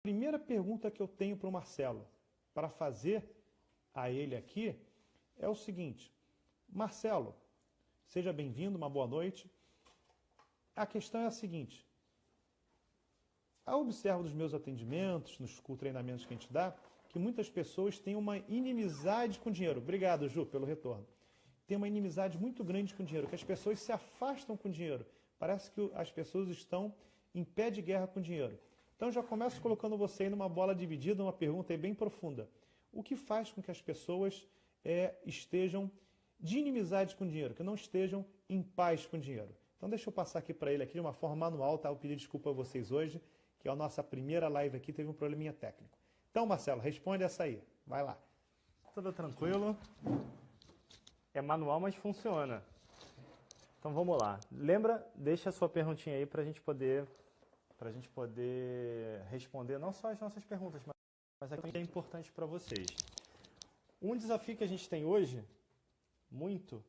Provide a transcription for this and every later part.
Primeira pergunta que eu tenho para o Marcelo, para fazer a ele aqui, é o seguinte. Marcelo, seja bem-vindo, uma boa noite. A questão é a seguinte. Eu observo dos meus atendimentos, nos treinamentos que a gente dá, que muitas pessoas têm uma inimizade com dinheiro. Obrigado, Ju, pelo retorno. Tem uma inimizade muito grande com dinheiro, que as pessoas se afastam com dinheiro. Parece que as pessoas estão em pé de guerra com dinheiro. Então já começo colocando você aí numa bola dividida, uma pergunta aí bem profunda. O que faz com que as pessoas estejam de inimizade com dinheiro, que não estejam em paz com dinheiro? Então deixa eu passar aqui para ele aqui de uma forma manual, tá? Eu pedi desculpa a vocês hoje, que é a nossa primeira live aqui, teve um probleminha técnico. Então, Marcelo, responde essa aí. Vai lá. Tudo tranquilo. É manual, mas funciona. Então vamos lá. Lembra, deixa a sua perguntinha aí para a gente poder responder não só as nossas perguntas, mas aquilo que é importante para vocês. Um desafio que a gente tem hoje, muito,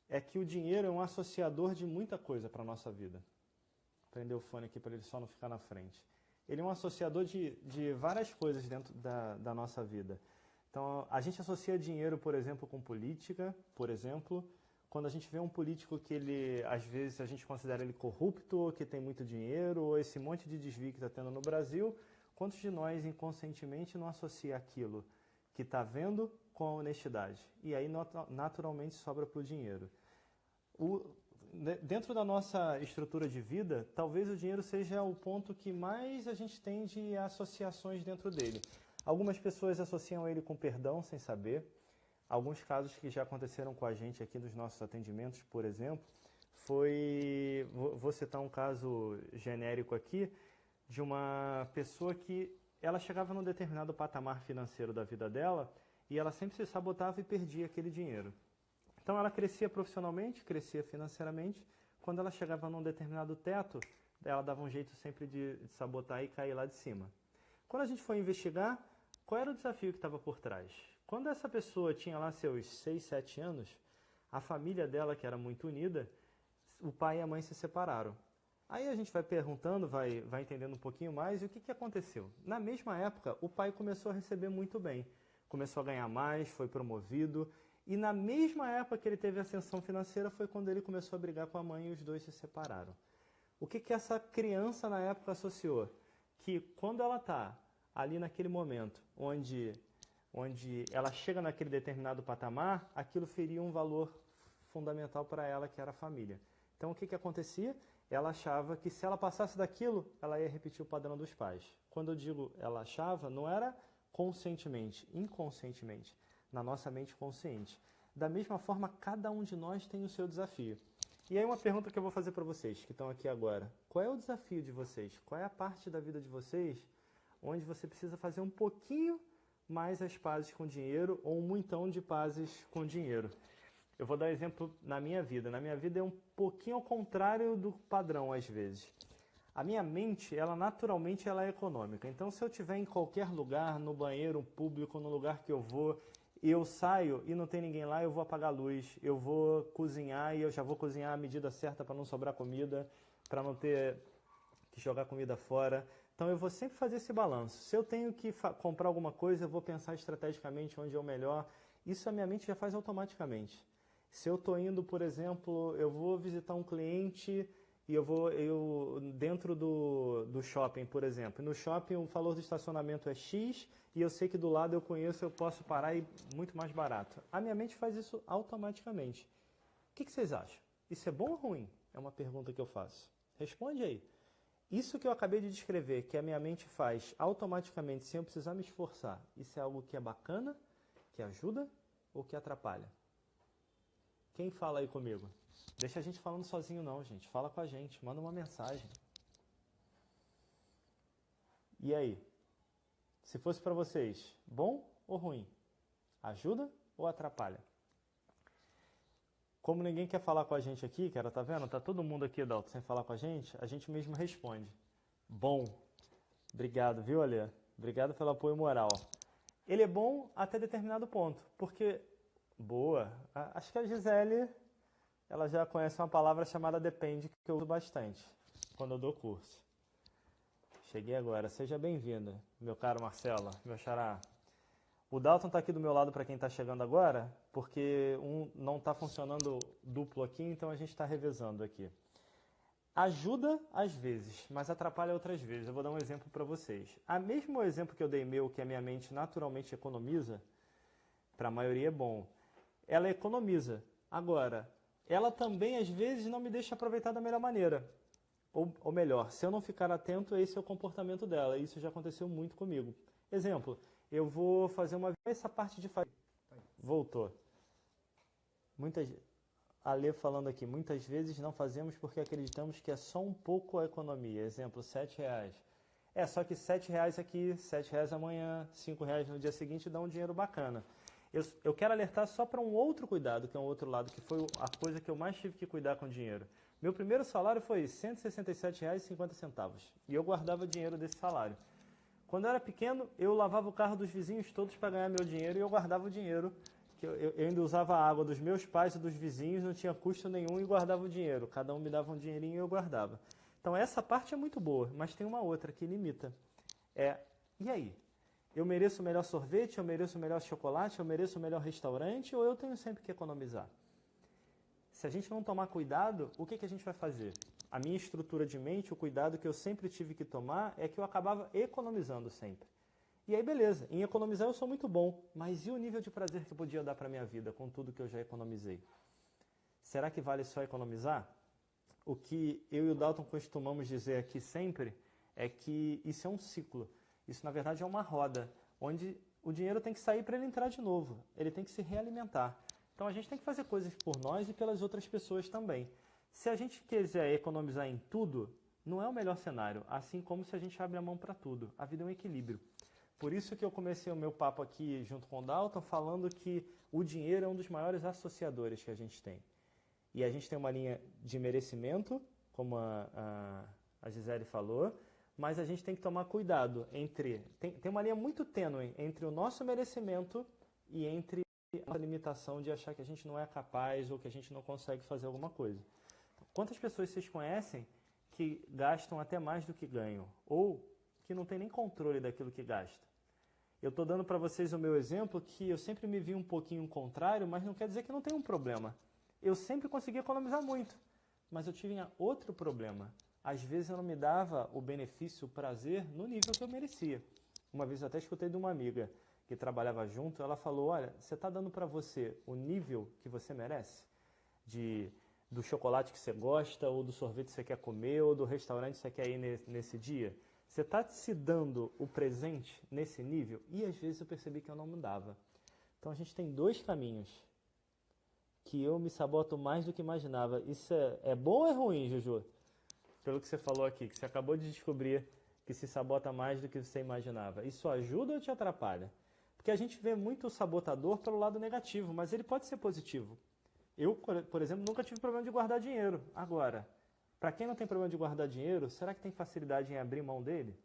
é que o dinheiro é um associador de muita coisa para a nossa vida. Vou prender o fone aqui para ele só não ficar na frente. Ele é um associador de várias coisas dentro da nossa vida. Então, a gente associa dinheiro, por exemplo, com política, por exemplo. Quando a gente vê um político que ele, às vezes, a gente considera ele corrupto, ou que tem muito dinheiro, ou esse monte de desvio que está tendo no Brasil, quantos de nós, inconscientemente, não associa aquilo que está vendo com a honestidade? E aí, naturalmente, sobra para o dinheiro. Dentro da nossa estrutura de vida, talvez o dinheiro seja o ponto que mais a gente tem de associações dentro dele. Algumas pessoas associam ele com perdão sem saber. Alguns casos que já aconteceram com a gente aqui nos nossos atendimentos, por exemplo, vou citar um caso genérico aqui, de uma pessoa que ela chegava num determinado patamar financeiro da vida dela e ela sempre se sabotava e perdia aquele dinheiro. Então ela crescia profissionalmente, crescia financeiramente. Quando ela chegava num determinado teto, ela dava um jeito sempre de sabotar e cair lá de cima. Quando a gente foi investigar, qual era o desafio que estava por trás? Quando essa pessoa tinha lá seus 6, 7 anos, a família dela, que era muito unida, o pai e a mãe se separaram. Aí a gente vai perguntando, vai entendendo um pouquinho mais, e o que aconteceu? Na mesma época, o pai começou a receber muito bem. Começou a ganhar mais, foi promovido. E na mesma época que ele teve ascensão financeira foi quando ele começou a brigar com a mãe e os dois se separaram. O que essa criança na época associou? Que quando ela está ali naquele momento onde ela chega naquele determinado patamar, aquilo feria um valor fundamental para ela, que era a família. Então o que acontecia? Ela achava que se ela passasse daquilo, ela ia repetir o padrão dos pais. Quando eu digo ela achava, não era conscientemente, inconscientemente. Na nossa mente consciente. Da mesma forma, cada um de nós tem o seu desafio. E aí uma pergunta que eu vou fazer para vocês, que estão aqui agora. Qual é o desafio de vocês? Qual é a parte da vida de vocês onde você precisa fazer um pouquinho mais as pazes com dinheiro ou um muitão de pazes com dinheiro? Eu vou dar um exemplo na minha vida. Na minha vida é um pouquinho ao contrário do padrão, às vezes. A minha mente, naturalmente, ela é econômica. Então, se eu estiver em qualquer lugar, no banheiro público, no lugar que eu vou, eu saio e não tem ninguém lá, eu vou apagar a luz, eu vou cozinhar e eu já vou cozinhar a medida certa para não sobrar comida, para não ter que jogar comida fora. Então eu vou sempre fazer esse balanço. Se eu tenho que comprar alguma coisa, eu vou pensar estrategicamente onde é o melhor. Isso a minha mente já faz automaticamente. Se eu estou indo, por exemplo, eu vou visitar um cliente e eu dentro do shopping, por exemplo. No shopping o valor do estacionamento é X e eu sei que do lado eu conheço, eu posso parar e muito mais barato. A minha mente faz isso automaticamente. O que vocês acham? Isso é bom ou ruim? É uma pergunta que eu faço. Responde aí. Isso que eu acabei de descrever, que a minha mente faz automaticamente, sem eu precisar me esforçar, isso é algo que é bacana, que ajuda ou que atrapalha? Quem fala aí comigo? Deixa a gente falando sozinho não, gente. Fala com a gente, manda uma mensagem. E aí? Se fosse para vocês, bom ou ruim? Ajuda ou atrapalha? Como ninguém quer falar com a gente aqui, cara, tá vendo? Tá todo mundo aqui, Dalton, sem falar com a gente mesmo responde. Bom. Obrigado, viu, Alê? Obrigado pelo apoio moral. Ele é bom até determinado ponto, porque... Boa. Acho que a Gisele, ela já conhece uma palavra chamada depende, que eu uso bastante quando eu dou curso. Cheguei agora. Seja bem-vindo, meu caro Marcelo, meu xará. O Dalton está aqui do meu lado para quem está chegando agora, porque um não está funcionando duplo aqui, então a gente está revezando aqui. Ajuda às vezes, mas atrapalha outras vezes. Eu vou dar um exemplo para vocês. A mesmo exemplo que eu dei meu, que a minha mente naturalmente economiza, para a maioria é bom. Ela economiza. Agora, ela também às vezes não me deixa aproveitar da melhor maneira. Ou melhor, se eu não ficar atento, esse é o comportamento dela. Isso já aconteceu muito comigo. Exemplo, eu vou fazer essa parte de fazer. Voltou. A Lê falando aqui, muitas vezes não fazemos porque acreditamos que é só um pouco a economia. Exemplo, R$7. Só que R$7 aqui, R$7 amanhã, R$5 no dia seguinte dá um dinheiro bacana. Eu quero alertar só para um outro cuidado, que é um outro lado, que foi a coisa que eu mais tive que cuidar com o dinheiro. Meu primeiro salário foi R$ 167,50 e eu guardava dinheiro desse salário. Quando eu era pequeno, eu lavava o carro dos vizinhos todos para ganhar meu dinheiro e eu guardava o dinheiro. Eu ainda usava a água dos meus pais e dos vizinhos, não tinha custo nenhum e guardava o dinheiro. Cada um me dava um dinheirinho e eu guardava. Então essa parte é muito boa, mas tem uma outra que limita. E aí? Eu mereço o melhor sorvete, eu mereço o melhor chocolate, eu mereço o melhor restaurante ou eu tenho sempre que economizar? Se a gente não tomar cuidado, o que a gente vai fazer? A minha estrutura de mente, o cuidado que eu sempre tive que tomar é que eu acabava economizando sempre. E aí beleza, em economizar eu sou muito bom, mas e o nível de prazer que eu podia dar para a minha vida com tudo que eu já economizei? Será que vale só economizar? O que eu e o Dalton costumamos dizer aqui sempre é que isso é um ciclo. Isso, na verdade, é uma roda, onde o dinheiro tem que sair para ele entrar de novo. Ele tem que se realimentar. Então, a gente tem que fazer coisas por nós e pelas outras pessoas também. Se a gente quiser economizar em tudo, não é o melhor cenário, assim como se a gente abre a mão para tudo. A vida é um equilíbrio. Por isso que eu comecei o meu papo aqui junto com o Dalton, falando que o dinheiro é um dos maiores associadores que a gente tem. E a gente tem uma linha de merecimento, como a Gisele falou, mas a gente tem que tomar cuidado entre... Tem uma linha muito tênue entre o nosso merecimento e entre a limitação de achar que a gente não é capaz ou que a gente não consegue fazer alguma coisa. Quantas pessoas vocês conhecem que gastam até mais do que ganham? Ou que não tem nem controle daquilo que gasta? Eu estou dando para vocês o meu exemplo que eu sempre me vi um pouquinho contrário, mas não quer dizer que não tem um problema. Eu sempre consegui economizar muito, mas eu tinha outro problema. Às vezes eu não me dava o benefício, o prazer no nível que eu merecia. Uma vez eu até escutei de uma amiga que trabalhava junto, ela falou, olha, você está dando para você o nível que você merece? Do chocolate que você gosta, ou do sorvete que você quer comer, ou do restaurante que você quer ir nesse dia? Você está se dando o presente nesse nível? E às vezes eu percebi que eu não me dava. Então a gente tem dois caminhos que eu me saboto mais do que imaginava. Isso é bom ou é ruim, Juju? Pelo que você falou aqui, que você acabou de descobrir que se sabota mais do que você imaginava. Isso ajuda ou te atrapalha? Porque a gente vê muito o sabotador pelo lado negativo, mas ele pode ser positivo. Eu, por exemplo, nunca tive problema de guardar dinheiro. Agora, para quem não tem problema de guardar dinheiro, será que tem facilidade em abrir mão dele?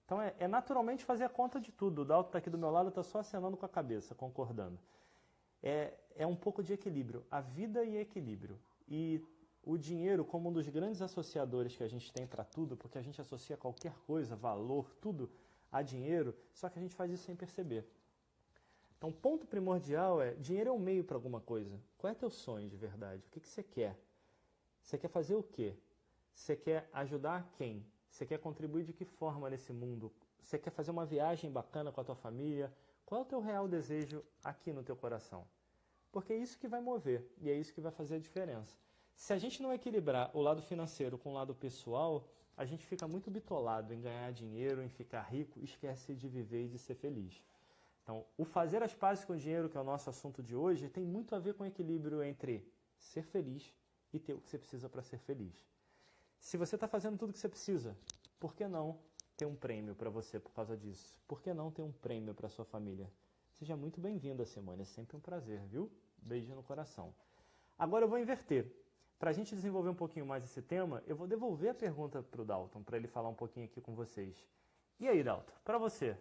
Então é naturalmente fazer a conta de tudo. O Dalton está aqui do meu lado, está só acenando com a cabeça, concordando. É um pouco de equilíbrio. A vida e equilíbrio. E o dinheiro como um dos grandes associadores que a gente tem para tudo, porque a gente associa qualquer coisa, valor, tudo a dinheiro, só que a gente faz isso sem perceber. Então, o ponto primordial dinheiro é um meio para alguma coisa. Qual é teu sonho de verdade? O que você quer? Você quer fazer o quê? Você quer ajudar quem? Você quer contribuir de que forma nesse mundo? Você quer fazer uma viagem bacana com a tua família? Qual é o teu real desejo aqui no teu coração? Porque é isso que vai mover e é isso que vai fazer a diferença. Se a gente não equilibrar o lado financeiro com o lado pessoal, a gente fica muito bitolado em ganhar dinheiro, em ficar rico, esquece de viver e de ser feliz. Então, o fazer as pazes com o dinheiro, que é o nosso assunto de hoje, tem muito a ver com o equilíbrio entre ser feliz e ter o que você precisa para ser feliz. Se você está fazendo tudo o que você precisa, por que não ter um prêmio para você por causa disso? Por que não ter um prêmio para sua família? Seja muito bem-vinda, Simone. É sempre um prazer, viu? Beijo no coração. Agora eu vou inverter. Para a gente desenvolver um pouquinho mais esse tema, eu vou devolver a pergunta para o Dalton, para ele falar um pouquinho aqui com vocês. E aí, Dalton, para você?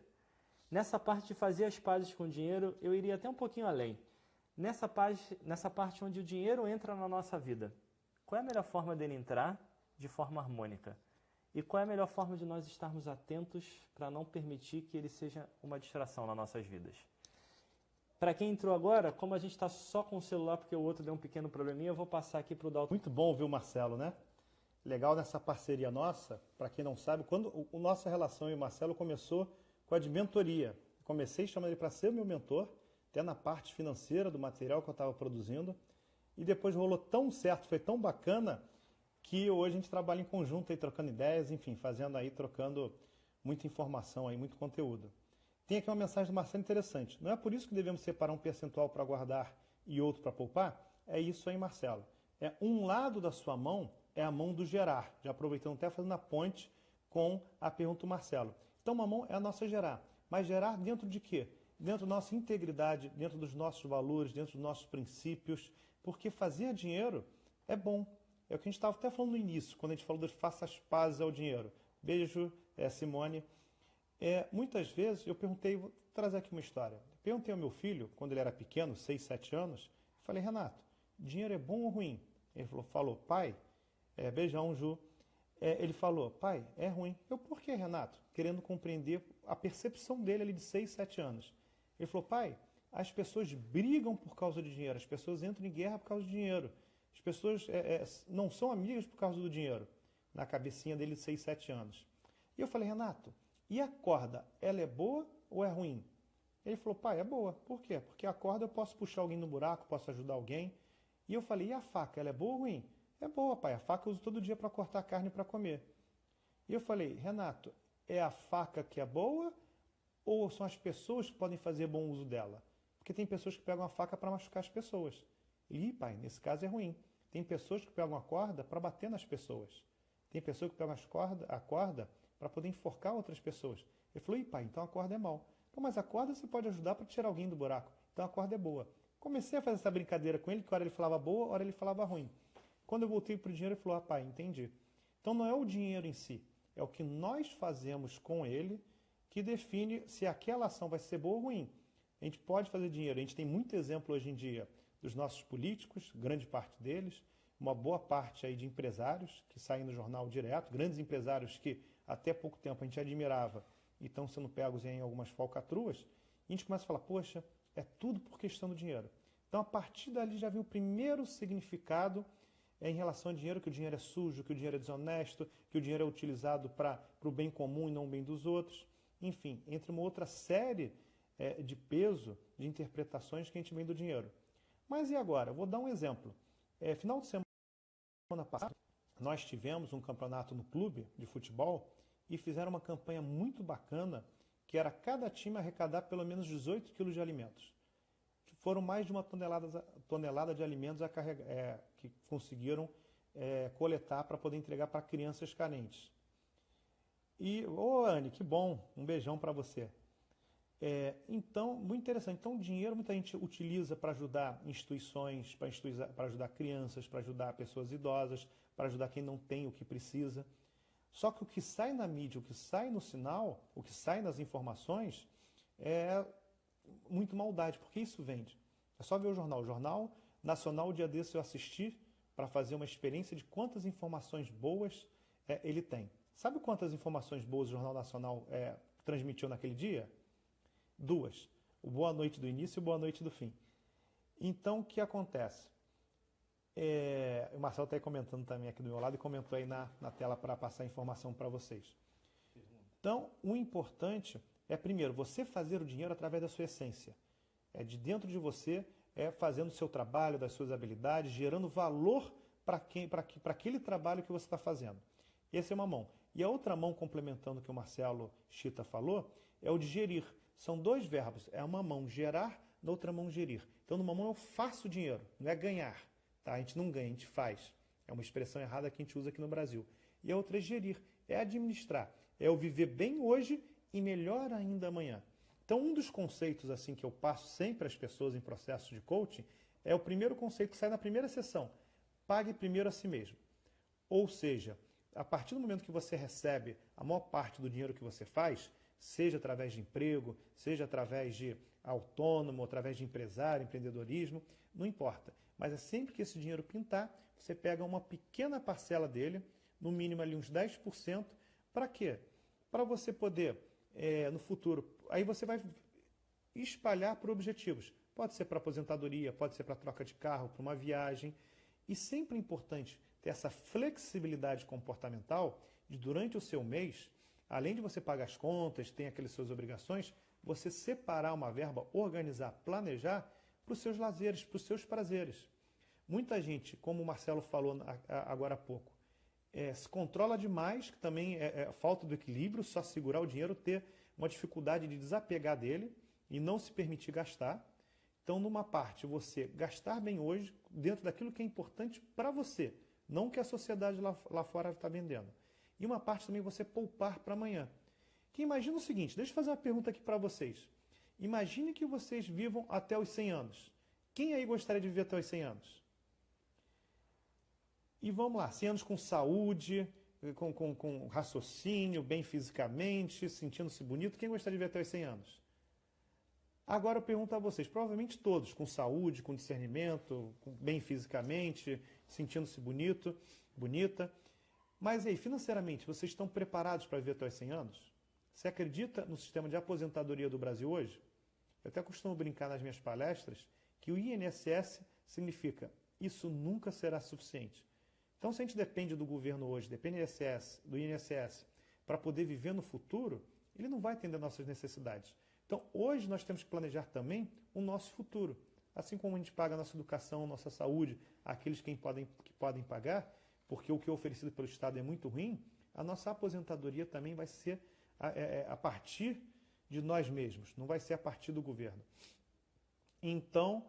Nessa parte de fazer as pazes com o dinheiro, eu iria até um pouquinho além. Nessa parte onde o dinheiro entra na nossa vida, qual é a melhor forma dele entrar de forma harmônica? E qual é a melhor forma de nós estarmos atentos para não permitir que ele seja uma distração nas nossas vidas? Para quem entrou agora, como a gente está só com o celular porque o outro deu um pequeno probleminha, eu vou passar aqui para o Dalton. Muito bom ouvir o Marcelo, né? Legal nessa parceria nossa, para quem não sabe, quando a nossa relação e o Marcelo começou com a de mentoria. Comecei chamando ele para ser meu mentor, até na parte financeira do material que eu estava produzindo, e depois rolou tão certo, foi tão bacana, que hoje a gente trabalha em conjunto aí, trocando ideias, enfim, fazendo aí, trocando muita informação aí, muito conteúdo. Tem aqui uma mensagem do Marcelo interessante. Não é por isso que devemos separar um percentual para guardar e outro para poupar? É isso aí, Marcelo. É um lado da sua mão é a mão do gerar. Já aproveitando até fazendo a ponte com a pergunta do Marcelo. Então, uma mão é a nossa gerar. Mas gerar dentro de quê? Dentro da nossa integridade, dentro dos nossos valores, dentro dos nossos princípios. Porque fazer dinheiro é bom. É o que a gente estava até falando no início, quando a gente falou de faça as pazes ao dinheiro. Beijo, Simone. Muitas vezes eu perguntei, vou trazer aqui uma história. Perguntei ao meu filho, quando ele era pequeno, 6, 7 anos, falei, Renato, dinheiro é bom ou ruim? Ele falou, pai, beijão, Ju. Ele falou, pai, é ruim. Por que, Renato? Querendo compreender a percepção dele ali de 6, 7 anos. Ele falou, pai, as pessoas brigam por causa de dinheiro, as pessoas entram em guerra por causa de dinheiro. As pessoas não são amigas por causa do dinheiro, na cabecinha dele de 6, 7 anos. E eu falei, Renato, e a corda, ela é boa ou é ruim? Ele falou, pai, é boa. Por quê? Porque a corda eu posso puxar alguém no buraco, posso ajudar alguém. E eu falei, e a faca, ela é boa ou ruim? É boa, pai, a faca eu uso todo dia para cortar carne para comer. E eu falei, Renato, é a faca que é boa ou são as pessoas que podem fazer bom uso dela? Porque tem pessoas que pegam a faca para machucar as pessoas. E, pai, nesse caso é ruim. Tem pessoas que pegam a corda para bater nas pessoas. Tem pessoas que pegam a corda para poder enforcar outras pessoas. Ele falou, pai, então a corda é mal. Mas a corda você pode ajudar para tirar alguém do buraco. Então a corda é boa. Comecei a fazer essa brincadeira com ele, que hora ele falava boa, hora ele falava ruim. Quando eu voltei para o dinheiro, ele falou, pai, entendi. Então não é o dinheiro em si, é o que nós fazemos com ele que define se aquela ação vai ser boa ou ruim. A gente pode fazer dinheiro, a gente tem muito exemplo hoje em dia dos nossos políticos, grande parte deles, uma boa parte aí de empresários que saem no jornal direto, grandes empresários que até pouco tempo a gente admirava e estão sendo pegos em algumas falcatruas, e a gente começa a falar, poxa, é tudo por questão do dinheiro. Então a partir dali já vem o primeiro significado em relação ao dinheiro, que o dinheiro é sujo, que o dinheiro é desonesto, que o dinheiro é utilizado para o bem comum e não o bem dos outros. Enfim, entre uma outra série de peso, de interpretações que a gente vem do dinheiro. Mas e agora? Eu vou dar um exemplo. Final de semana passada, nós tivemos um campeonato no clube de futebol e fizeram uma campanha muito bacana, que era cada time arrecadar pelo menos 18 quilos de alimentos. Foram mais de uma tonelada de alimentos que conseguiram coletar para poder entregar para crianças carentes. E, Anne, que bom, um beijão para você. Então, muito interessante. Então, o dinheiro muita gente utiliza para ajudar instituições, para ajudar crianças, para ajudar pessoas idosas, para ajudar quem não tem o que precisa. Só que o que sai na mídia, o que sai no sinal, o que sai nas informações, é muito maldade, porque isso vende. É só ver o Jornal Nacional, o dia desse eu assisti para fazer uma experiência de quantas informações boas ele tem. Sabe quantas informações boas o Jornal Nacional transmitiu naquele dia? 2. O boa noite do início e o boa noite do fim. Então, o que acontece? O Marcelo está aí comentando também aqui do meu lado e comentou aí na tela para passar a informação para vocês. Então, o importante é, primeiro, você fazer o dinheiro através da sua essência. De dentro de você, fazendo o seu trabalho, das suas habilidades, gerando valor para aquele trabalho que você está fazendo. Essa é uma mão. E a outra mão, complementando o que o Marcelo Chita falou, é o de gerir. São 2 verbos. É uma mão gerar, na outra mão gerir. Então, numa mão eu faço dinheiro, não é ganhar. Tá? A gente não ganha, a gente faz. É uma expressão errada que a gente usa aqui no Brasil. E a outra é gerir, é administrar. É eu viver bem hoje e melhor ainda amanhã. Então, um dos conceitos assim que eu passo sempre às pessoas em processo de coaching é o primeiro conceito que sai na primeira sessão. Pague primeiro a si mesmo. Ou seja, a partir do momento que você recebe a maior parte do dinheiro que você faz, seja através de emprego, seja através de autônomo, através de empresário, empreendedorismo, não importa. Mas é sempre que esse dinheiro pintar, você pega uma pequena parcela dele, no mínimo ali uns 10%, Para quê? Para você poder, no futuro, aí você vai espalhar por objetivos. Pode ser para aposentadoria, pode ser para troca de carro, para uma viagem. E sempre é importante ter essa flexibilidade comportamental de, durante o seu mês, além de você pagar as contas, tem aquelas suas obrigações, você separar uma verba, organizar, planejar para os seus lazeres, para os seus prazeres. Muita gente, como o Marcelo falou agora há pouco, se controla demais, que também é falta do equilíbrio, só segurar o dinheiro, ter uma dificuldade de desapegar dele e não se permitir gastar. Então, numa parte, você gastar bem hoje, dentro daquilo que é importante para você, não que a sociedade lá fora está vendendo. E uma parte também você poupar para amanhã. Que imagina o seguinte, deixa eu fazer uma pergunta aqui para vocês. Imagine que vocês vivam até os 100 anos. Quem aí gostaria de viver até os 100 anos? E vamos lá, 100 anos com saúde, com raciocínio, bem fisicamente, sentindo-se bonito. Quem gostaria de viver até os 100 anos? Agora eu pergunto a vocês, provavelmente todos, com saúde, com discernimento, bem fisicamente, sentindo-se bonito, bonita. Mas aí, financeiramente, vocês estão preparados para viver até os 100 anos? Você acredita no sistema de aposentadoria do Brasil hoje? Eu até costumo brincar nas minhas palestras que o INSS significa isso nunca será suficiente. Então, se a gente depende do governo hoje, depende do INSS, para poder viver no futuro, ele não vai atender nossas necessidades. Então, hoje nós temos que planejar também o nosso futuro. Assim como a gente paga a nossa educação, nossa saúde, aqueles que podem pagar, porque o que é oferecido pelo Estado é muito ruim, a nossa aposentadoria também vai ser a partir de nós mesmos, não vai ser a partir do governo. Então,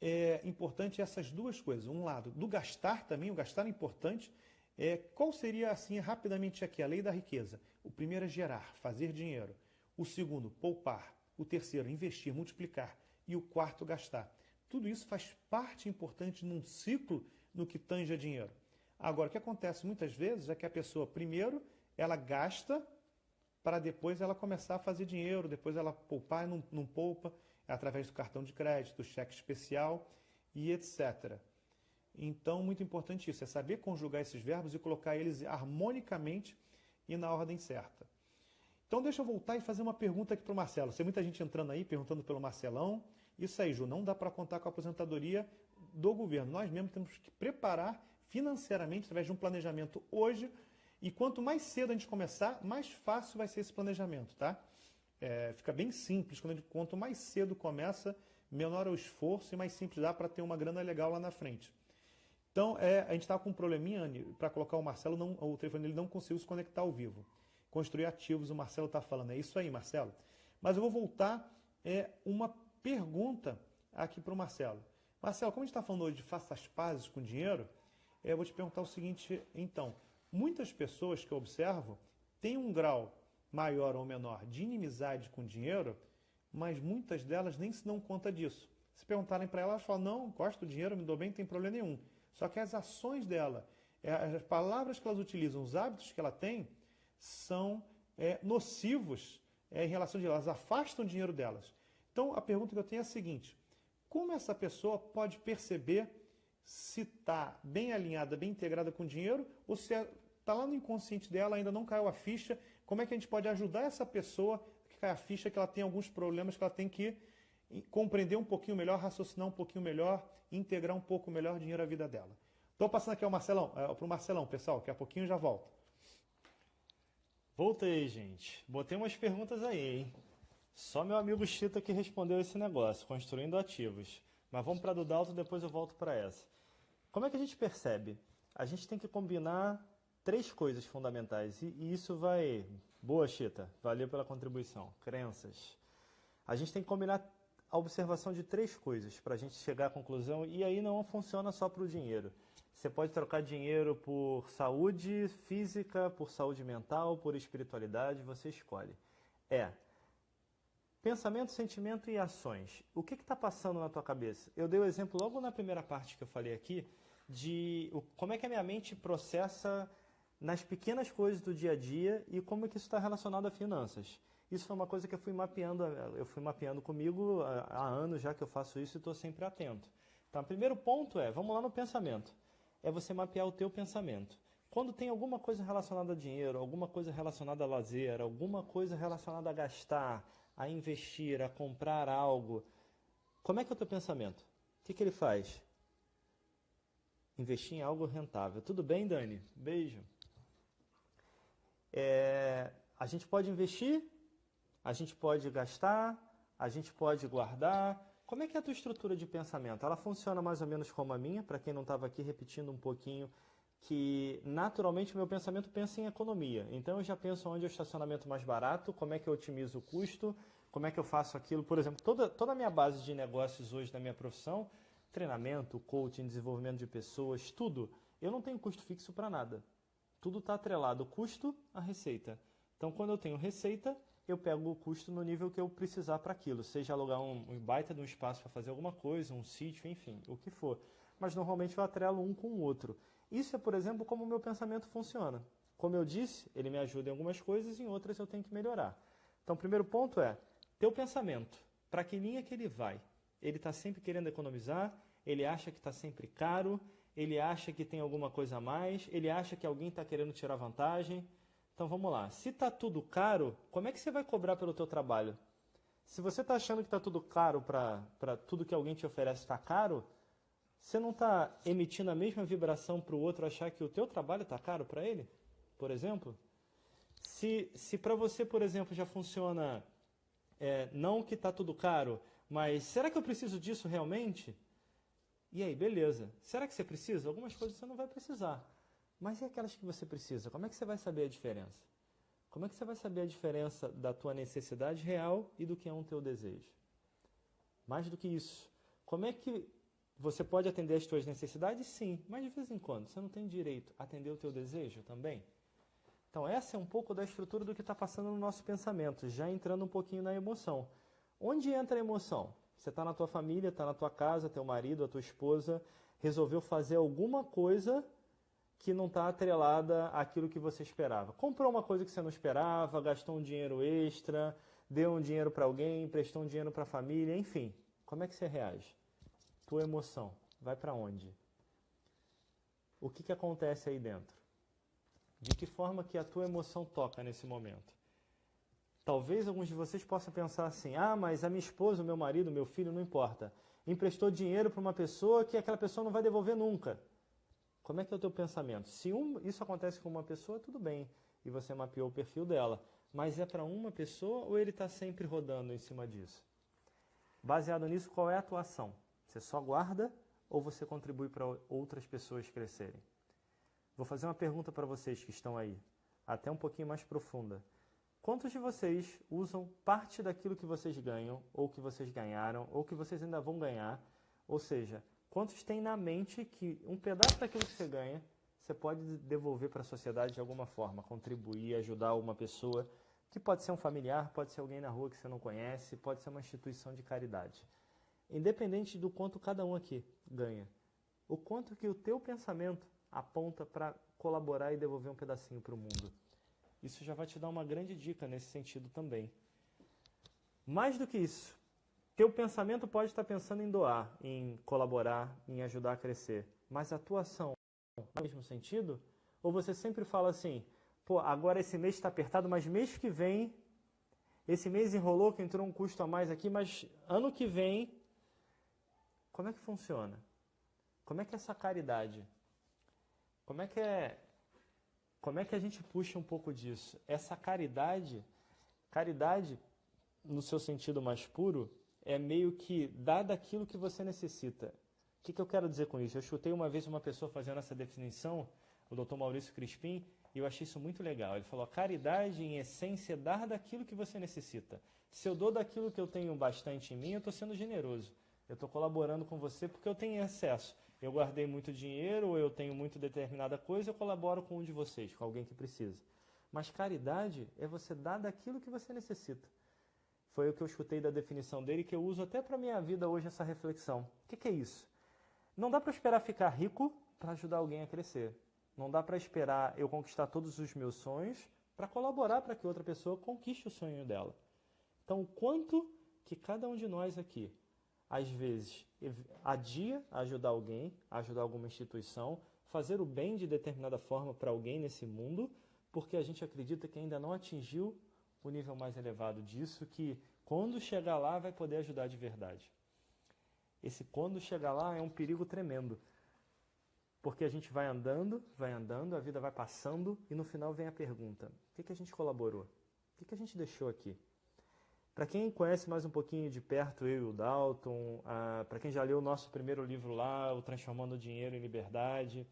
é importante essas duas coisas. Um lado, do gastar também, o gastar é importante. Qual seria, assim, rapidamente aqui, a lei da riqueza? O primeiro é gerar, fazer dinheiro. O segundo, poupar. O terceiro, investir, multiplicar. E o quarto, gastar. Tudo isso faz parte importante num ciclo no que tange a dinheiro. Agora, o que acontece muitas vezes é que a pessoa, primeiro, ela gasta para depois ela começar a fazer dinheiro, depois ela poupar e não poupa, através do cartão de crédito, do cheque especial e etc. Então, muito importante isso, é saber conjugar esses verbos e colocar eles harmonicamente e na ordem certa. Então, deixa eu voltar e fazer uma pergunta aqui para o Marcelo. Tem muita gente entrando aí, perguntando pelo Marcelão. Isso aí, Ju, não dá para contar com a aposentadoria do governo. Nós mesmos temos que preparar financeiramente, através de um planejamento hoje. E quanto mais cedo a gente começar, mais fácil vai ser esse planejamento, tá? Fica bem simples. Quanto mais cedo começa, menor é o esforço e mais simples dá para ter uma grana legal lá na frente. Então, a gente estava com um probleminha para colocar o Marcelo, o telefone dele não conseguiu se conectar ao vivo. Construir ativos, o Marcelo está falando. É isso aí, Marcelo. Mas eu vou voltar uma pergunta aqui para o Marcelo. Marcelo, como a gente está falando hoje de faça as pazes com dinheiro, eu vou te perguntar o seguinte, então. Muitas pessoas que eu observo têm um grau maior ou menor de inimizade com dinheiro, mas muitas delas nem se dão conta disso. Se perguntarem para elas, elas falam, não, gosto do dinheiro, me dou bem, não tem problema nenhum. Só que as ações dela, as palavras que elas utilizam, os hábitos que ela tem, são nocivos em relação a elas, afastam o dinheiro delas. Então, a pergunta que eu tenho é a seguinte, como essa pessoa pode perceber se está bem alinhada, bem integrada com o dinheiro, ou se está lá no inconsciente dela, ainda não caiu a ficha, como é que a gente pode ajudar essa pessoa que cai a ficha, que ela tem alguns problemas, que ela tem que compreender um pouquinho melhor, raciocinar um pouquinho melhor, integrar um pouco melhor o dinheiro à vida dela. Estou passando aqui ao Marcelão, para o Marcelão, pessoal, daqui a pouquinho já volto. Voltei, gente. Botei umas perguntas aí, hein? Só meu amigo Chita que respondeu esse negócio, construindo ativos. Mas vamos para a do Dalton, depois eu volto para essa. Como é que a gente percebe? A gente tem que combinar 3 coisas fundamentais. E isso vai... Boa, Chita. Valeu pela contribuição. Crenças. A gente tem que combinar a observação de 3 coisas para a gente chegar à conclusão. E aí não funciona só para o dinheiro. Você pode trocar dinheiro por saúde física, por saúde mental, por espiritualidade. Você escolhe. Pensamento, sentimento e ações. O que está passando na tua cabeça? Eu dei o exemplo logo na primeira parte que eu falei aqui, de como é que a minha mente processa nas pequenas coisas do dia a dia e como é que isso está relacionado a finanças. Isso foi uma coisa que eu fui mapeando comigo há anos já que eu faço isso e estou sempre atento. Então, o primeiro ponto vamos lá no pensamento. É você mapear o teu pensamento. Quando tem alguma coisa relacionada a dinheiro, alguma coisa relacionada a lazer, alguma coisa relacionada a gastar, a investir, a comprar algo, como é que é o teu pensamento? O que ele faz? Investir em algo rentável. Tudo bem, Dani? Beijo. A gente pode investir, a gente pode gastar, a gente pode guardar. Como é que é a tua estrutura de pensamento? Ela funciona mais ou menos como a minha, para quem não estava aqui repetindo um pouquinho, que naturalmente o meu pensamento pensa em economia. Então eu já penso onde é o estacionamento mais barato, como é que eu otimizo o custo, como é que eu faço aquilo. Por exemplo, toda a minha base de negócios hoje da minha profissão, treinamento, coaching, desenvolvimento de pessoas, tudo, eu não tenho custo fixo para nada. Tudo está atrelado, o custo à receita. Então quando eu tenho receita, eu pego o custo no nível que eu precisar para aquilo, seja alugar um baita de um espaço para fazer alguma coisa, um sítio, enfim, o que for. Mas normalmente eu atrelo um com o outro. Isso é, por exemplo, como o meu pensamento funciona. Como eu disse, ele me ajuda em algumas coisas e em outras eu tenho que melhorar. Então, o primeiro ponto é, teu pensamento, para que linha que ele vai? Ele está sempre querendo economizar, ele acha que está sempre caro, ele acha que tem alguma coisa a mais, ele acha que alguém está querendo tirar vantagem. Então, vamos lá. Se está tudo caro, como é que você vai cobrar pelo teu trabalho? Se você está achando que está tudo caro para tudo que alguém te oferece está caro, você não está emitindo a mesma vibração para o outro achar que o teu trabalho está caro para ele? Por exemplo? Se para você, por exemplo, já funciona, não que está tudo caro, mas será que eu preciso disso realmente? E aí, beleza. Será que você precisa? Algumas coisas você não vai precisar. Mas e aquelas que você precisa? Como é que você vai saber a diferença? Como é que você vai saber a diferença da tua necessidade real e do que é um teu desejo? Mais do que isso, como é que você pode atender as tuas necessidades? Sim, mas de vez em quando. Você não tem direito a atender o teu desejo também? Então essa é um pouco da estrutura do que está passando no nosso pensamento, já entrando um pouquinho na emoção. Onde entra a emoção? Você está na tua família, está na tua casa, teu marido, a tua esposa, resolveu fazer alguma coisa que não está atrelada àquilo que você esperava. Comprou uma coisa que você não esperava, gastou um dinheiro extra, deu um dinheiro para alguém, emprestou um dinheiro para a família, enfim. Como é que você reage? Tua emoção vai para onde? O que acontece aí dentro? De que forma que a tua emoção toca nesse momento? Talvez alguns de vocês possam pensar assim, mas a minha esposa, o meu marido, o meu filho, não importa. Emprestou dinheiro para uma pessoa que aquela pessoa não vai devolver nunca. Como é que é o teu pensamento? Se isso acontece com uma pessoa, tudo bem, e você mapeou o perfil dela. Mas é para uma pessoa ou ele está sempre rodando em cima disso? Baseado nisso, qual é a tua ação? Você só guarda ou você contribui para outras pessoas crescerem? Vou fazer uma pergunta para vocês que estão aí, até um pouquinho mais profunda. Quantos de vocês usam parte daquilo que vocês ganham, ou que vocês ganharam, ou que vocês ainda vão ganhar? Ou seja, quantos têm na mente que um pedaço daquilo que você ganha, você pode devolver para a sociedade de alguma forma, contribuir, ajudar uma pessoa, que pode ser um familiar, pode ser alguém na rua que você não conhece, pode ser uma instituição de caridade. Independente do quanto cada um aqui ganha, o quanto que o teu pensamento aponta para colaborar e devolver um pedacinho para o mundo. Isso já vai te dar uma grande dica nesse sentido também. Mais do que isso, teu pensamento pode estar pensando em doar, em colaborar, em ajudar a crescer, mas a tua ação no mesmo sentido? Ou você sempre fala assim, agora esse mês está apertado, mas mês que vem, esse mês enrolou que entrou um custo a mais aqui, mas ano que vem, como é que funciona? Como é que é essa caridade? Como é que a gente puxa um pouco disso? Essa caridade, no seu sentido mais puro, é meio que dar daquilo que você necessita. O que eu quero dizer com isso? Eu escutei uma vez uma pessoa fazendo essa definição, o Dr. Maurício Crispim, e eu achei isso muito legal. Ele falou, caridade em essência é dar daquilo que você necessita. Se eu dou daquilo que eu tenho bastante em mim, eu estou sendo generoso. Eu estou colaborando com você porque eu tenho excesso. Eu guardei muito dinheiro, ou eu tenho muito determinada coisa, eu colaboro com um de vocês, com alguém que precisa. Mas caridade é você dar daquilo que você necessita. Foi o que eu escutei da definição dele, que eu uso até para a minha vida hoje essa reflexão. O que é isso? Não dá para esperar ficar rico para ajudar alguém a crescer. Não dá para esperar eu conquistar todos os meus sonhos para colaborar para que outra pessoa conquiste o sonho dela. Então, o quanto que cada um de nós aqui, às vezes, adia ajudar alguém, ajudar alguma instituição, fazer o bem de determinada forma para alguém nesse mundo, porque a gente acredita que ainda não atingiu o nível mais elevado disso, que quando chegar lá vai poder ajudar de verdade. Esse quando chegar lá é um perigo tremendo, porque a gente vai andando, a vida vai passando e no final vem a pergunta: o que a gente colaborou? O que a gente deixou aqui? Para quem conhece mais um pouquinho de perto eu e o Dalton, para quem já leu o nosso primeiro livro lá, o Transformando o Dinheiro em Liberdade,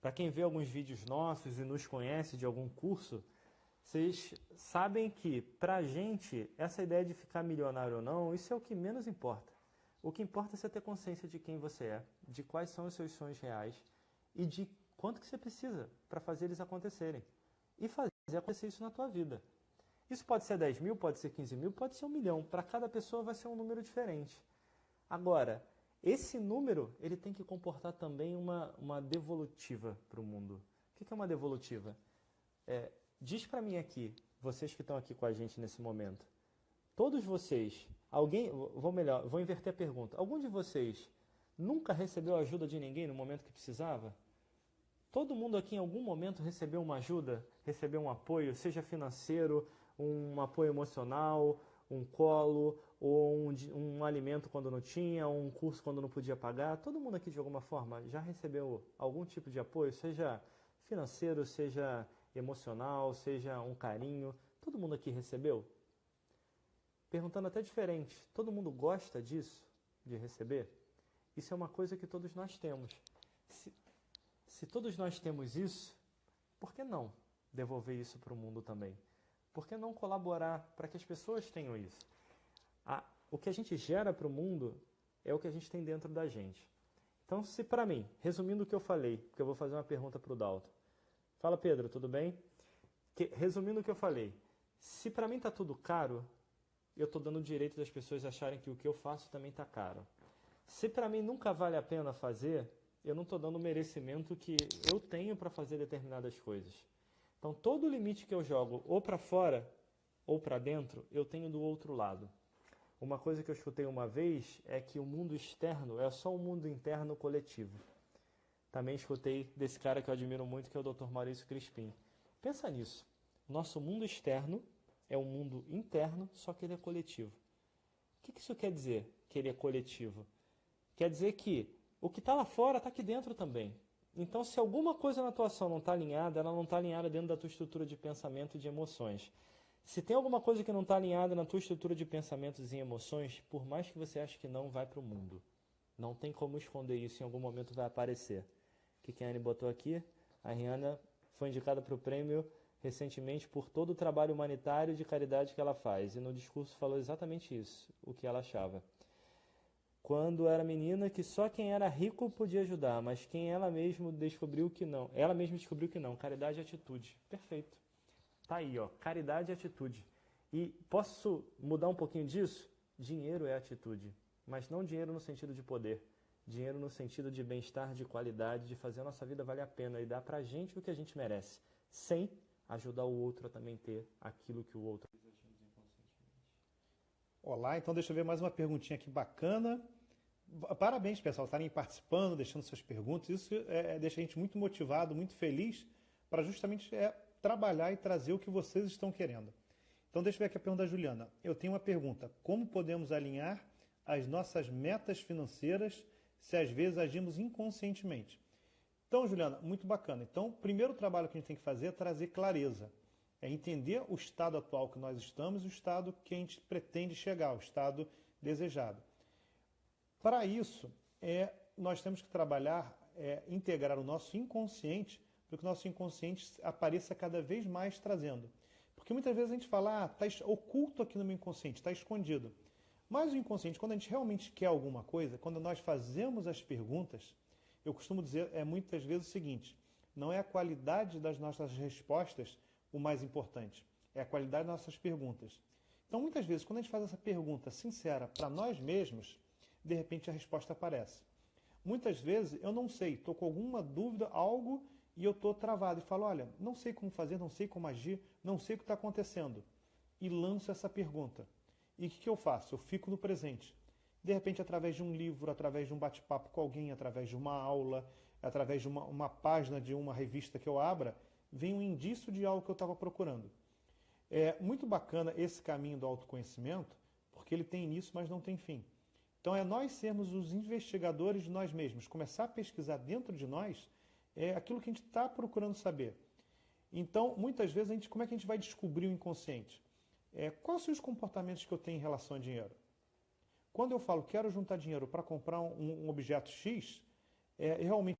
para quem vê alguns vídeos nossos e nos conhece de algum curso, vocês sabem que, para a gente, essa ideia de ficar milionário ou não, isso é o que menos importa. O que importa é você ter consciência de quem você é, de quais são os seus sonhos reais e de quanto que você precisa para fazer eles acontecerem. E fazer acontecer isso na tua vida. Isso pode ser 10 mil, pode ser 15 mil, pode ser 1 milhão. Para cada pessoa vai ser um número diferente. Agora, esse número ele tem que comportar também uma devolutiva para o mundo. O que é uma devolutiva? Diz para mim aqui, vocês que estão aqui com a gente nesse momento, todos vocês, vou inverter a pergunta. Algum de vocês nunca recebeu ajuda de ninguém no momento que precisava? Todo mundo aqui em algum momento recebeu uma ajuda, recebeu um apoio, seja financeiro, um apoio emocional, um colo, ou um alimento quando não tinha, ou um curso quando não podia pagar. Todo mundo aqui de alguma forma já recebeu algum tipo de apoio, seja financeiro, seja emocional, seja um carinho. Todo mundo aqui recebeu? Perguntando até diferente, todo mundo gosta disso, de receber? Isso é uma coisa que todos nós temos. Se todos nós temos isso, por que não devolver isso para o mundo também? Por que não colaborar para que as pessoas tenham isso? O que a gente gera para o mundo é o que a gente tem dentro da gente. Então, se para mim, resumindo o que eu falei, porque eu vou fazer uma pergunta para o Dalton. Fala, Pedro, tudo bem? Resumindo o que eu falei, se para mim está tudo caro, eu estou dando o direito das pessoas acharem que o que eu faço também está caro. Se para mim nunca vale a pena fazer, eu não estou dando o merecimento que eu tenho para fazer determinadas coisas. Então, todo o limite que eu jogo ou para fora ou para dentro, eu tenho do outro lado. Uma coisa que eu escutei uma vez é que o mundo externo é só um mundo interno coletivo. Também escutei desse cara que eu admiro muito, que é o Dr. Maurício Crispim. Pensa nisso. Nosso mundo externo é um mundo interno, só que ele é coletivo. O que isso quer dizer, que ele é coletivo? Quer dizer que o que está lá fora está aqui dentro também. Então, se alguma coisa na tua ação não está alinhada, ela não está alinhada dentro da tua estrutura de pensamento e de emoções. Se tem alguma coisa que não está alinhada na tua estrutura de pensamentos e emoções, por mais que você ache que não, vai para o mundo. Não tem como esconder isso, em algum momento vai aparecer. O que a Anne botou aqui? A Rihanna foi indicada para o prêmio recentemente por todo o trabalho humanitário de caridade que ela faz. E no discurso falou exatamente isso, o que ela achava. Quando era menina, que só quem era rico podia ajudar, mas quem ela mesma descobriu que não. Ela mesma descobriu que não. Caridade e atitude. Perfeito. Tá aí, ó. Caridade e atitude. E posso mudar um pouquinho disso? Dinheiro é atitude. Mas não dinheiro no sentido de poder. Dinheiro no sentido de bem-estar, de qualidade, de fazer a nossa vida valer a pena e dar pra gente o que a gente merece. Sem ajudar o outro a também ter aquilo que o outro... Olá, então deixa eu ver mais uma perguntinha aqui bacana. Parabéns, pessoal, estarem participando, deixando suas perguntas. Isso deixa a gente muito motivado, muito feliz para justamente trabalhar e trazer o que vocês estão querendo. Então deixa eu ver aqui a pergunta da Juliana. Eu tenho uma pergunta. Como podemos alinhar as nossas metas financeiras se às vezes agimos inconscientemente? Então, Juliana, muito bacana. Então, o primeiro trabalho que a gente tem que fazer é trazer clareza. É entender o estado atual que nós estamos e o estado que a gente pretende chegar, o estado desejado. Para isso, nós temos que trabalhar, integrar o nosso inconsciente, para que o nosso inconsciente apareça cada vez mais trazendo. Porque muitas vezes a gente fala, está oculto aqui no meu inconsciente, está escondido. Mas o inconsciente, quando a gente realmente quer alguma coisa, quando nós fazemos as perguntas, eu costumo dizer muitas vezes o seguinte, não é a qualidade das nossas respostas o mais importante, é a qualidade das nossas perguntas. Então, muitas vezes, quando a gente faz essa pergunta sincera para nós mesmos, de repente a resposta aparece. Muitas vezes eu não sei, estou com alguma dúvida, algo, e eu estou travado e falo, olha, não sei como fazer, não sei como agir, não sei o que está acontecendo. E lanço essa pergunta. E o que eu faço? Eu fico no presente. De repente, através de um livro, através de um bate-papo com alguém, através de uma aula, através de uma página de uma revista que eu abra, vem um indício de algo que eu estava procurando. É muito bacana esse caminho do autoconhecimento, porque ele tem início, mas não tem fim. Então é nós sermos os investigadores de nós mesmos, começar a pesquisar dentro de nós aquilo que a gente está procurando saber. Então, muitas vezes, como é que a gente vai descobrir o inconsciente? Quais são os comportamentos que eu tenho em relação a dinheiro? Quando eu falo quero juntar dinheiro para comprar um objeto X, realmente...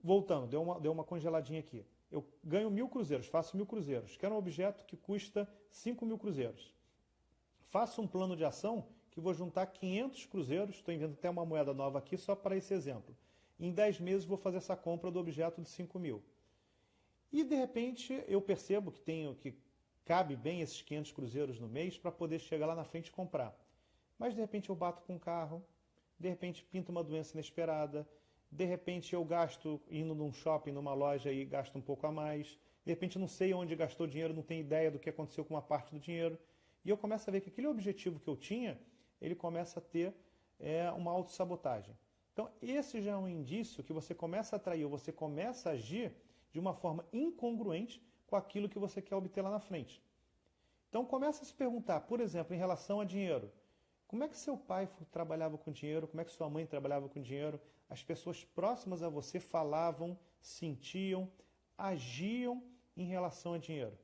Voltando, deu uma congeladinha aqui. Eu ganho 1.000 cruzeiros, faço 1.000 cruzeiros. Quero um objeto que custa 5.000 cruzeiros. Faço um plano de ação que vou juntar 500 cruzeiros, estou inventando até uma moeda nova aqui só para esse exemplo. Em 10 meses vou fazer essa compra do objeto de 5.000. E de repente eu percebo que cabe bem esses 500 cruzeiros no mês para poder chegar lá na frente e comprar. Mas de repente eu bato com um carro, de repente pinta uma doença inesperada, de repente eu gasto indo num shopping, numa loja e gasto um pouco a mais, de repente não sei onde gastou dinheiro, não tenho ideia do que aconteceu com uma parte do dinheiro, e eu começo a ver que aquele objetivo que eu tinha, ele começa a ter uma autossabotagem. Então esse já é um indício que você começa a atrair, ou você começa a agir de uma forma incongruente com aquilo que você quer obter lá na frente. Então começa a se perguntar, por exemplo, em relação a dinheiro, como é que seu pai trabalhava com dinheiro? Como é que sua mãe trabalhava com dinheiro? As pessoas próximas a você falavam, sentiam, agiam em relação a dinheiro.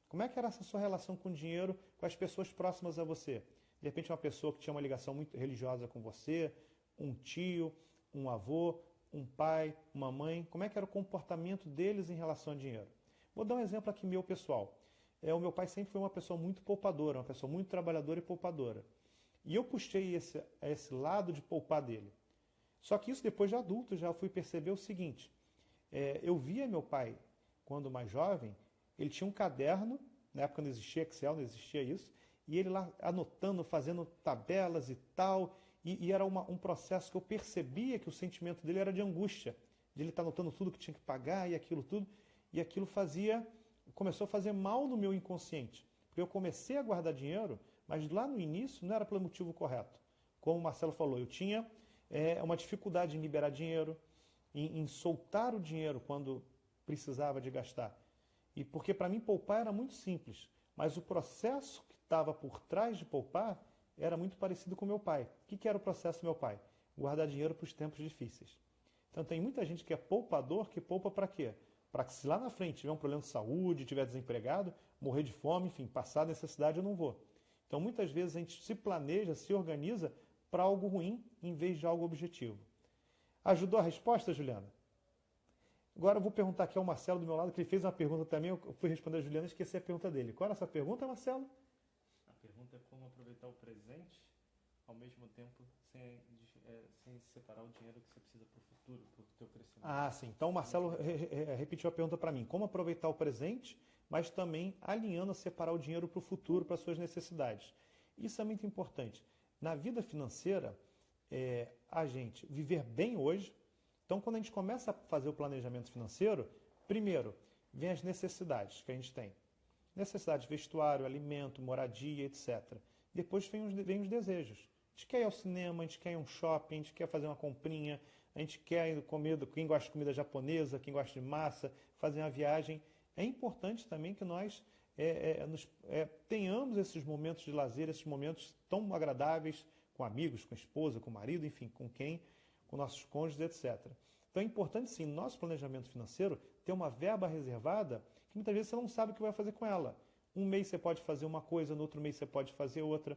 Como é que era essa sua relação com o dinheiro com as pessoas próximas a você? De repente uma pessoa que tinha uma ligação muito religiosa com você, um tio, um avô, um pai, uma mãe. Como é que era o comportamento deles em relação a dinheiro? Vou dar um exemplo aqui meu pessoal. O meu pai sempre foi uma pessoa muito poupadora, uma pessoa muito trabalhadora e poupadora. E eu puxei esse lado de poupar dele. Só que isso depois de adulto já fui perceber o seguinte. Eu via meu pai, quando mais jovem, ele tinha um caderno, na época não existia Excel, não existia isso, e ele lá anotando, fazendo tabelas e tal, e era um processo que eu percebia que o sentimento dele era de angústia, de ele estar anotando tudo que tinha que pagar e aquilo tudo, e aquilo começou a fazer mal no meu inconsciente, porque eu comecei a guardar dinheiro, mas lá no início não era pelo motivo correto. Como o Marcelo falou, eu tinha uma dificuldade em liberar dinheiro, em soltar o dinheiro quando precisava de gastar. E porque para mim poupar era muito simples, mas o processo que estava por trás de poupar era muito parecido com o meu pai. O que era o processo do meu pai? Guardar dinheiro para os tempos difíceis. Então tem muita gente que é poupador, que poupa para quê? Para que se lá na frente tiver um problema de saúde, tiver desempregado, morrer de fome, enfim, passar necessidade, eu não vou. Então muitas vezes a gente se planeja, se organiza para algo ruim em vez de algo objetivo. Ajudou a resposta, Juliana? Agora eu vou perguntar aqui ao Marcelo do meu lado, que ele fez uma pergunta também, eu fui responder a Juliana e esqueci a pergunta dele. Qual era essa pergunta, Marcelo? A pergunta é como aproveitar o presente, ao mesmo tempo sem separar o dinheiro que você precisa para o futuro, para o teu crescimento. Ah, sim. Então o Marcelo repetiu a pergunta para mim. Como aproveitar o presente, mas também alinhando a separar o dinheiro para o futuro, para as suas necessidades. Isso é muito importante. Na vida financeira, a gente viver bem hoje. Então, quando a gente começa a fazer o planejamento financeiro, primeiro, vem as necessidades que a gente tem. Necessidade de vestuário, alimento, moradia, etc. Depois vem os desejos. A gente quer ir ao cinema, a gente quer ir a um shopping, a gente quer fazer uma comprinha, a gente quer ir comer, quem gosta de comida japonesa, quem gosta de massa, fazer uma viagem. É importante também que nós tenhamos esses momentos de lazer, esses momentos tão agradáveis com amigos, com a esposa, com o marido, enfim, com nossos cônjuges, etc. Então é importante, sim, no nosso planejamento financeiro, ter uma verba reservada que muitas vezes você não sabe o que vai fazer com ela. Um mês você pode fazer uma coisa, no outro mês você pode fazer outra.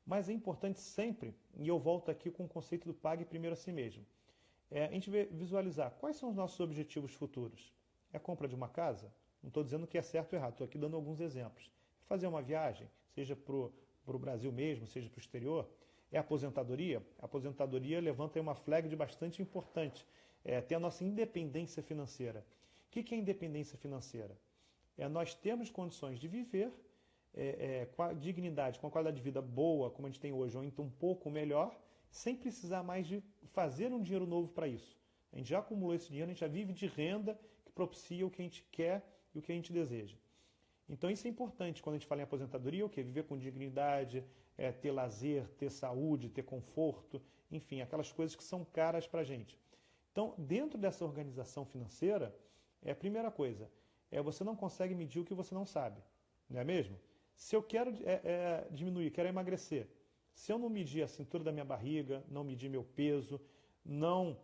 Mas é importante sempre, e eu volto aqui com o conceito do pague primeiro a si mesmo, a gente visualizar quais são os nossos objetivos futuros. É a compra de uma casa? Não estou dizendo que é certo ou errado, estou aqui dando alguns exemplos. Fazer uma viagem, seja para o Brasil mesmo, seja para o exterior. É a aposentadoria? A aposentadoria levanta aí uma flag bastante importante. Ter a nossa independência financeira. O que é independência financeira? Nós termos condições de viver com a dignidade, com a qualidade de vida boa, como a gente tem hoje, ou então um pouco melhor, sem precisar mais de fazer um dinheiro novo para isso. A gente já acumulou esse dinheiro, a gente já vive de renda que propicia o que a gente quer e o que a gente deseja. Então isso é importante quando a gente fala em aposentadoria, o quê? Viver com dignidade, ter lazer, ter saúde, ter conforto, enfim, aquelas coisas que são caras para a gente. Então, dentro dessa organização financeira, a primeira coisa, você não consegue medir o que você não sabe, não é mesmo? Se eu quero diminuir, quero emagrecer, se eu não medir a cintura da minha barriga, não medir meu peso, não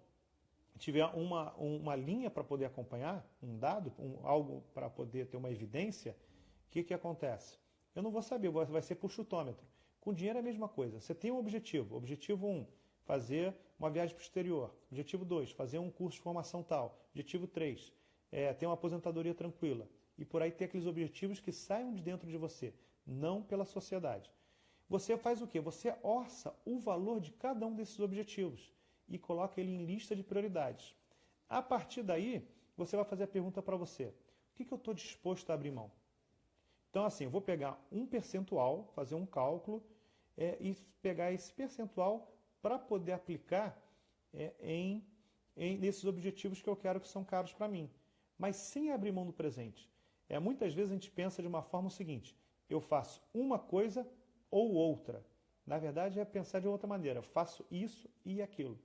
tiver uma linha para poder acompanhar, um dado, algo para poder ter uma evidência, o que acontece? Eu não vou saber, vai ser por chutômetro. Com dinheiro é a mesma coisa. Você tem um objetivo. Objetivo 1, fazer uma viagem para o exterior. Objetivo 2, fazer um curso de formação tal. Objetivo 3, ter uma aposentadoria tranquila. E por aí ter aqueles objetivos que saiam de dentro de você, não pela sociedade. Você faz o quê? Você orça o valor de cada um desses objetivos e coloca ele em lista de prioridades. A partir daí, você vai fazer a pergunta para você. O que eu estou disposto a abrir mão? Então, assim, eu vou pegar um percentual, fazer um cálculo e pegar esse percentual para poder aplicar nesses objetivos que eu quero que são caros para mim. Mas sem abrir mão do presente. Muitas vezes a gente pensa de uma forma o seguinte, eu faço uma coisa ou outra. Na verdade, é pensar de outra maneira. Eu faço isso e aquilo.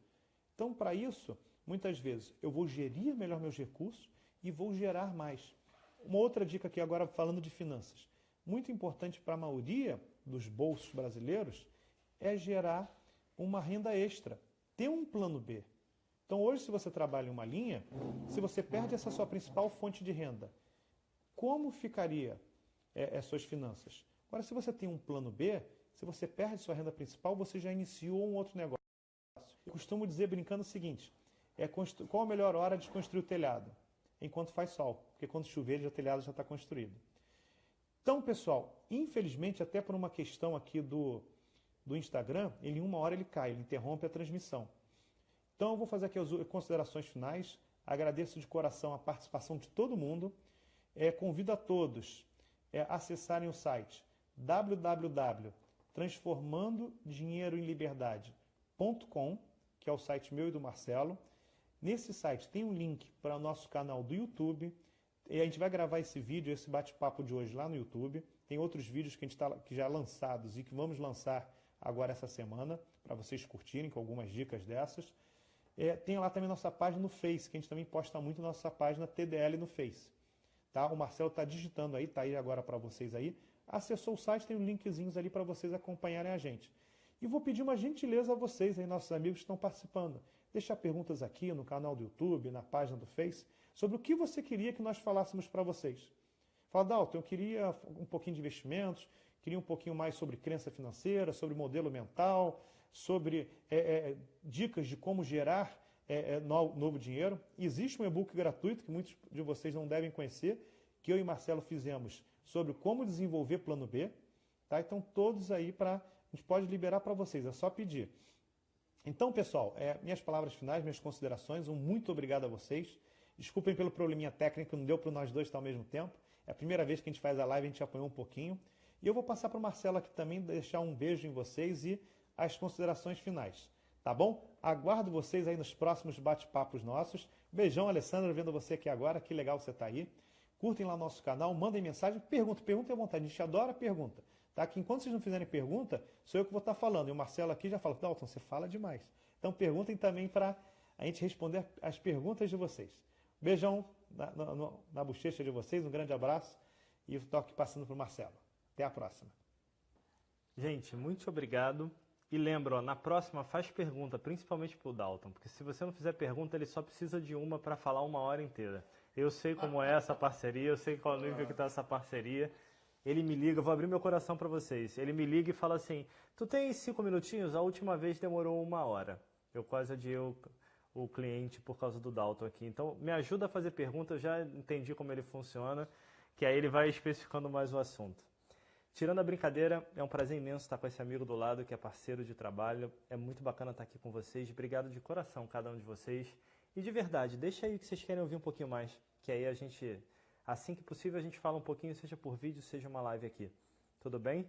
Então, para isso, muitas vezes, eu vou gerir melhor meus recursos e vou gerar mais. Uma outra dica aqui agora falando de finanças. Muito importante para a maioria dos bolsos brasileiros é gerar uma renda extra. Ter um plano B. Então hoje, se você trabalha em uma linha, se você perde essa sua principal fonte de renda, como ficaria as suas finanças? Agora, se você tem um plano B, se você perde sua renda principal, você já iniciou um outro negócio. Eu costumo dizer, brincando, o seguinte, qual a melhor hora de construir o telhado? Enquanto faz sol, porque quando chover, o telhado já está construído. Então, pessoal, infelizmente, até por uma questão aqui do Instagram, em uma hora ele cai, ele interrompe a transmissão. Então, eu vou fazer aqui as considerações finais, agradeço de coração a participação de todo mundo, convido a todos a acessarem o site www.transformandodinheiroemliberdade.com, que é o site meu e do Marcelo. Nesse site tem um link para o nosso canal do YouTube. E a gente vai gravar esse vídeo, esse bate-papo de hoje lá no YouTube. Tem outros vídeos que a gente que já lançados e que vamos lançar agora essa semana, para vocês curtirem, com algumas dicas dessas. Tem lá também nossa página no Face, que a gente também posta muito na nossa página TDL no Face. Tá? O Marcelo está digitando aí, está aí agora para vocês aí. Acessou o site, tem um linkzinhos ali para vocês acompanharem a gente. E vou pedir uma gentileza a vocês, aí, nossos amigos que estão participando. Deixar perguntas aqui no canal do YouTube, na página do Face, sobre o que você queria que nós falássemos para vocês. Fala, Dalton, eu queria um pouquinho de investimentos, queria um pouquinho mais sobre crença financeira, sobre modelo mental, sobre dicas de como gerar novo dinheiro. Existe um e-book gratuito que muitos de vocês não devem conhecer, que eu e Marcelo fizemos sobre como desenvolver plano B. Tá? Então, todos aí a gente pode liberar para vocês, é só pedir. Então, pessoal, minhas palavras finais, minhas considerações, um muito obrigado a vocês. Desculpem pelo probleminha técnico, não deu para nós dois estar ao mesmo tempo. É a primeira vez que a gente faz a live, a gente apanhou um pouquinho. E eu vou passar para o Marcelo aqui também, deixar um beijo em vocês e as considerações finais. Tá bom? Aguardo vocês aí nos próximos bate-papos nossos. Beijão, Alessandra, vendo você aqui agora. Que legal você está aí. Curtem lá o nosso canal, mandem mensagem, perguntem à vontade. A gente adora pergunta. Tá? Que enquanto vocês não fizerem pergunta, sou eu que vou estar falando. E o Marcelo aqui já fala, Dalton, você fala demais. Então perguntem também para a gente responder as perguntas de vocês. Beijão na bochecha de vocês, um grande abraço. E eu estou aqui passando para o Marcelo. Até a próxima. Gente, muito obrigado. E lembra, na próxima faz pergunta, principalmente para o Dalton, porque se você não fizer pergunta, ele só precisa de uma para falar uma hora inteira. Eu sei como é essa parceria, eu sei qual nível que está essa parceria. Ele me liga, vou abrir meu coração para vocês. Ele me liga e fala assim, tu tem 5 minutinhos? A última vez demorou 1 hora. Eu quase adiei o cliente por causa do Dalton aqui. Então, me ajuda a fazer pergunta, eu já entendi como ele funciona, que aí ele vai especificando mais o assunto. Tirando a brincadeira, é um prazer imenso estar com esse amigo do lado, que é parceiro de trabalho. É muito bacana estar aqui com vocês. Obrigado de coração, cada um de vocês. E de verdade, deixa aí o que vocês querem ouvir um pouquinho mais, que aí a gente, assim que possível, a gente fala um pouquinho, seja por vídeo, seja uma live aqui. Tudo bem?